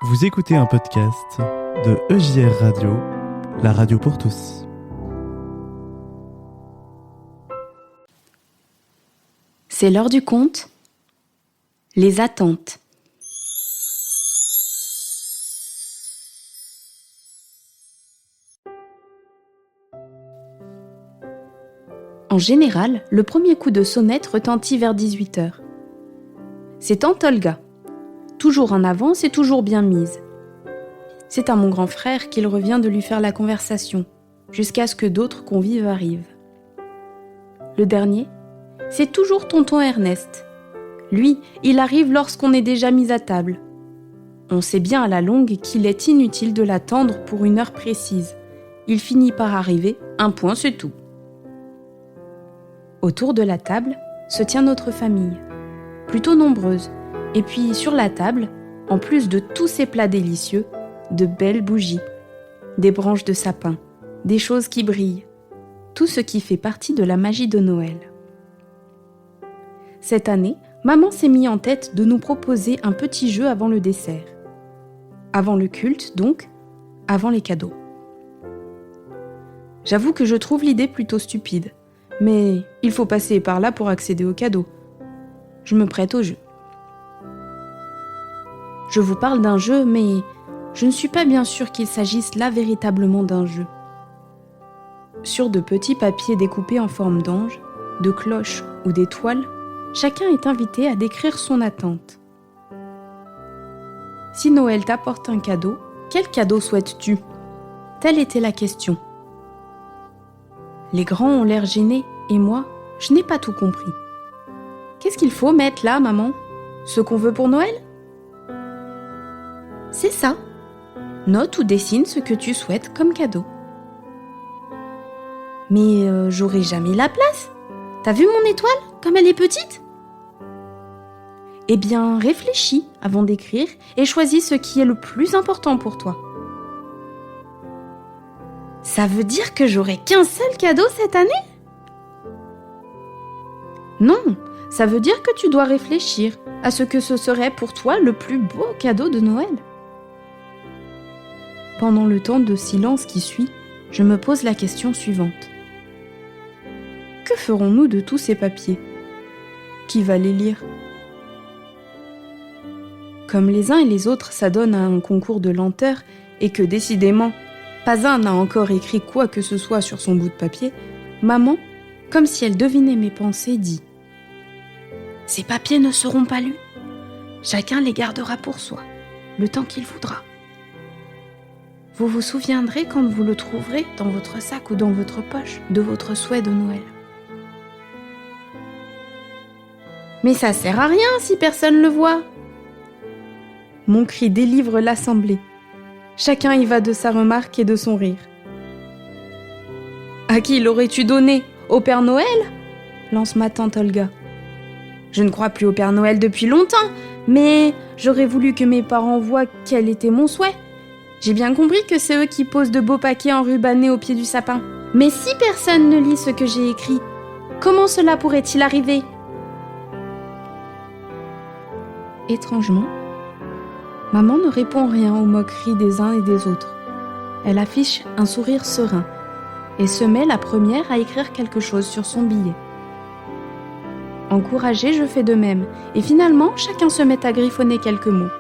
Vous écoutez un podcast de EJR Radio, la radio pour tous. C'est l'heure du conte. Les attentes. En général, le premier coup de sonnette retentit vers 18h. C'est tante Olga. Toujours en avance et toujours bien mise. C'est à mon grand frère qu'il revient de lui faire la conversation, jusqu'à ce que d'autres convives arrivent. Le dernier, c'est toujours tonton Ernest. Lui, il arrive lorsqu'on est déjà mis à table. On sait bien à la longue qu'il est inutile de l'attendre pour une heure précise. Il finit par arriver, un point c'est tout. Autour de la table se tient notre famille, plutôt nombreuse, et puis sur la table, en plus de tous ces plats délicieux, de belles bougies, des branches de sapin, des choses qui brillent, tout ce qui fait partie de la magie de Noël. Cette année, maman s'est mis en tête de nous proposer un petit jeu avant le dessert. Avant le culte, donc, avant les cadeaux. J'avoue que je trouve l'idée plutôt stupide, mais il faut passer par là pour accéder aux cadeaux. Je me prête au jeu. Je vous parle d'un jeu, mais je ne suis pas bien sûre qu'il s'agisse là véritablement d'un jeu. Sur de petits papiers découpés en forme d'ange, de cloches ou d'étoiles, chacun est invité à décrire son attente. Si Noël t'apporte un cadeau, quel cadeau souhaites-tu ? Telle était la question. Les grands ont l'air gênés, et moi, je n'ai pas tout compris. Qu'est-ce qu'il faut mettre là, maman ? Ce qu'on veut pour Noël ? C'est ça. Note ou dessine ce que tu souhaites comme cadeau. Mais j'aurai jamais la place. T'as vu mon étoile, comme elle est petite ? Eh bien, réfléchis avant d'écrire et choisis ce qui est le plus important pour toi. Ça veut dire que j'aurai qu'un seul cadeau cette année ? Non, ça veut dire que tu dois réfléchir à ce que ce serait pour toi le plus beau cadeau de Noël. Pendant le temps de silence qui suit, je me pose la question suivante. Que ferons-nous de tous ces papiers ? Qui va les lire ? Comme les uns et les autres s'adonnent à un concours de lenteur et que décidément, pas un n'a encore écrit quoi que ce soit sur son bout de papier, maman, comme si elle devinait mes pensées, dit « Ces papiers ne seront pas lus. Chacun les gardera pour soi, le temps qu'il voudra. Vous vous souviendrez quand vous le trouverez dans votre sac ou dans votre poche de votre souhait de Noël. » Mais ça sert à rien si personne le voit. Mon cri délivre l'assemblée. Chacun y va de sa remarque et de son rire. À qui l'aurais-tu donné ? Au Père Noël ? Lance ma tante Olga. Je ne crois plus au Père Noël depuis longtemps, mais j'aurais voulu que mes parents voient quel était mon souhait. J'ai bien compris que c'est eux qui posent de beaux paquets enrubannés au pied du sapin. Mais si personne ne lit ce que j'ai écrit, comment cela pourrait-il arriver ? Étrangement, maman ne répond rien aux moqueries des uns et des autres. Elle affiche un sourire serein et se met la première à écrire quelque chose sur son billet. Encouragée, je fais de même, et finalement, chacun se met à griffonner quelques mots.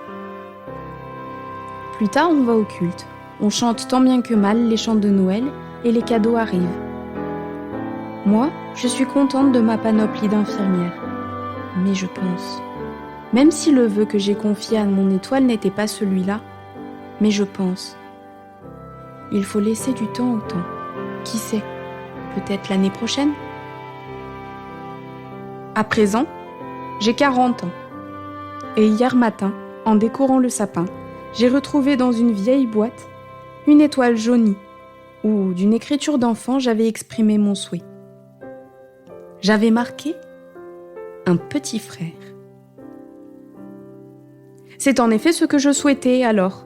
Plus tard, on va au culte. On chante tant bien que mal les chants de Noël et les cadeaux arrivent. Moi, je suis contente de ma panoplie d'infirmière. Mais je pense, même si le vœu que j'ai confié à mon étoile n'était pas celui-là, mais je pense, il faut laisser du temps au temps. Qui sait, peut-être l'année prochaine ? À présent, j'ai 40 ans. Et hier matin, en décorant le sapin, j'ai retrouvé dans une vieille boîte une étoile jaunie où, d'une écriture d'enfant, j'avais exprimé mon souhait. J'avais marqué un petit frère. C'est en effet ce que je souhaitais alors.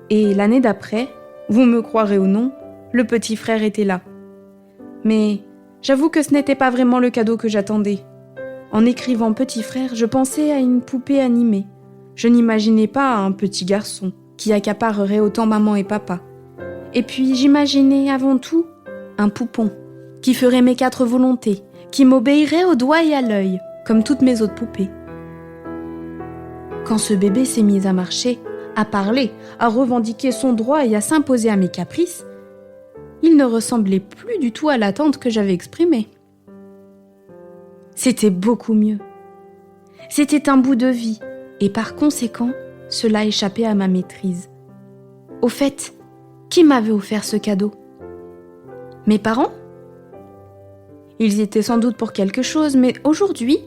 Et l'année d'après, vous me croirez ou non, le petit frère était là. Mais j'avoue que ce n'était pas vraiment le cadeau que j'attendais. En écrivant petit frère, je pensais à une poupée animée, Je n'imaginais pas un petit garçon qui accaparerait autant maman et papa. Et puis j'imaginais avant tout un poupon qui ferait mes 4 volontés, qui m'obéirait au doigt et à l'œil, comme toutes mes autres poupées. Quand ce bébé s'est mis à marcher, à parler, à revendiquer son droit et à s'imposer à mes caprices, il ne ressemblait plus du tout à l'attente que j'avais exprimée. C'était beaucoup mieux. C'était un bout de vie, et par conséquent, cela échappait à ma maîtrise. Au fait, qui m'avait offert ce cadeau ? Mes parents ? Ils y étaient sans doute pour quelque chose, mais aujourd'hui,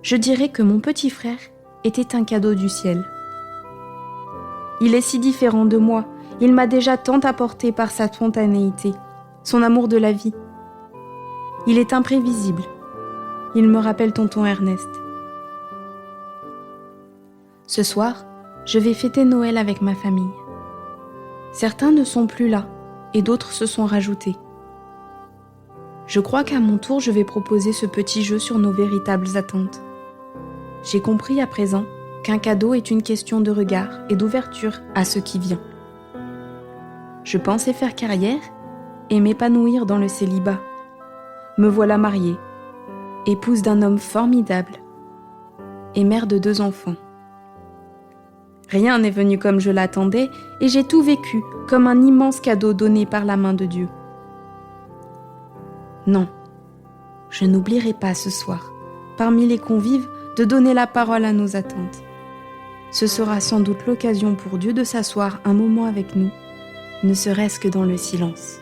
je dirais que mon petit frère était un cadeau du ciel. Il est si différent de moi, il m'a déjà tant apporté par sa spontanéité, son amour de la vie. Il est imprévisible. Il me rappelle tonton Ernest. Ce soir, je vais fêter Noël avec ma famille. Certains ne sont plus là et d'autres se sont rajoutés. Je crois qu'à mon tour, je vais proposer ce petit jeu sur nos véritables attentes. J'ai compris à présent qu'un cadeau est une question de regard et d'ouverture à ce qui vient. Je pensais faire carrière et m'épanouir dans le célibat. Me voilà mariée, épouse d'un homme formidable et mère de 2 enfants. Rien n'est venu comme je l'attendais et j'ai tout vécu comme un immense cadeau donné par la main de Dieu. Non, je n'oublierai pas ce soir, parmi les convives, de donner la parole à nos attentes. Ce sera sans doute l'occasion pour Dieu de s'asseoir un moment avec nous, ne serait-ce que dans le silence.